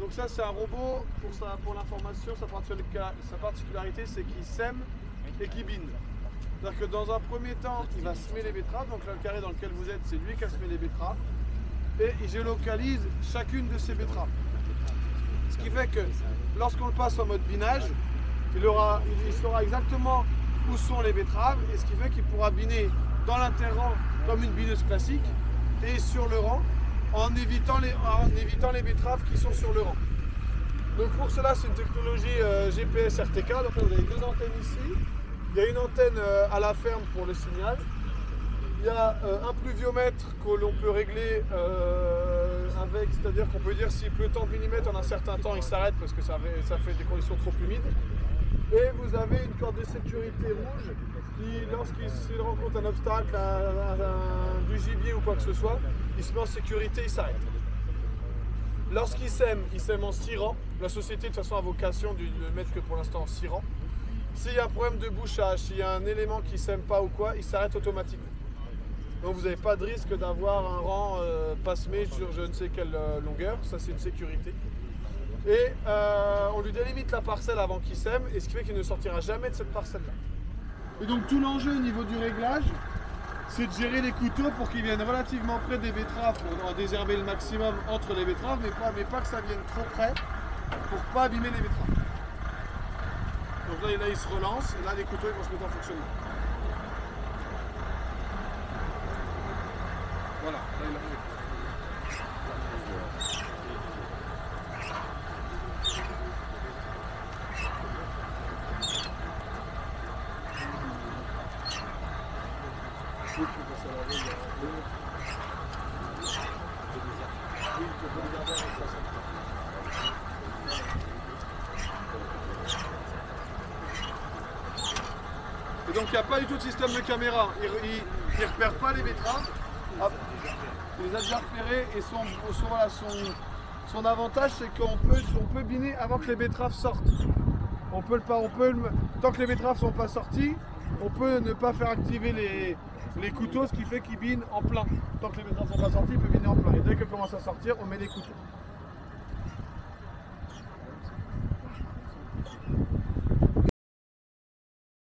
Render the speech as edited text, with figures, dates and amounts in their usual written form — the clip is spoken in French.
Donc ça c'est un robot, pour l'information, sa particularité c'est qu'il sème et qu'il bine. C'est-à-dire que dans un premier temps, il va semer les betteraves, donc là le carré dans lequel vous êtes, c'est lui qui a semé les betteraves, et il géolocalise chacune de ces betteraves. Ce qui fait que lorsqu'on le passe en mode binage, il saura exactement où sont les betteraves, et ce qui fait qu'il pourra biner dans l'interrang comme une bineuse classique, et sur le rang, en évitant les betteraves qui sont sur le rang. Donc pour cela, c'est une technologie GPS RTK. Donc là, vous avez deux antennes ici. Il y a une antenne à la ferme pour le signal. Il y a un pluviomètre que l'on peut régler avec, c'est-à-dire qu'on peut dire s'il pleut tant de millimètres en un certain temps, il s'arrête parce que ça fait des conditions trop humides. Et vous avez une corde de sécurité rouge qui, lorsqu'il rencontre un obstacle, du gibier ou quoi que ce soit, il se met en sécurité, il s'arrête. Lorsqu'il sème en 6 rangs. La société de toute façon a vocation de le mettre que pour l'instant en 6 rangs. S'il y a un problème de bouchage, s'il y a un élément qui ne sème pas ou quoi, il s'arrête automatiquement. Donc vous n'avez pas de risque d'avoir un rang pas semé sur je ne sais quelle longueur, ça c'est une sécurité. Et on lui délimite la parcelle avant qu'il sème, et ce qui fait qu'il ne sortira jamais de cette parcelle-là. Et donc tout l'enjeu au niveau du réglage, c'est de gérer les couteaux pour qu'ils viennent relativement près des betteraves pour désherber le maximum entre les betteraves, mais pas que ça vienne trop près pour ne pas abîmer les betteraves. Donc là il se relance, et là les couteaux ils vont se mettre en fonctionnement. Voilà, là il a fait. Et donc il n'y a pas du tout de système de caméra, il ne repère pas les betteraves, il les a déjà repérées, et son avantage c'est qu'on peut biner avant que les betteraves sortent. Tant que les betteraves ne sont pas sorties, on peut ne pas faire activer les couteaux, ce qui fait qu'ils binent en plein. Tant que les betteraves ne sont pas sorties, il peut biner en plein. Et dès qu'elles commencent à sortir, on met les couteaux.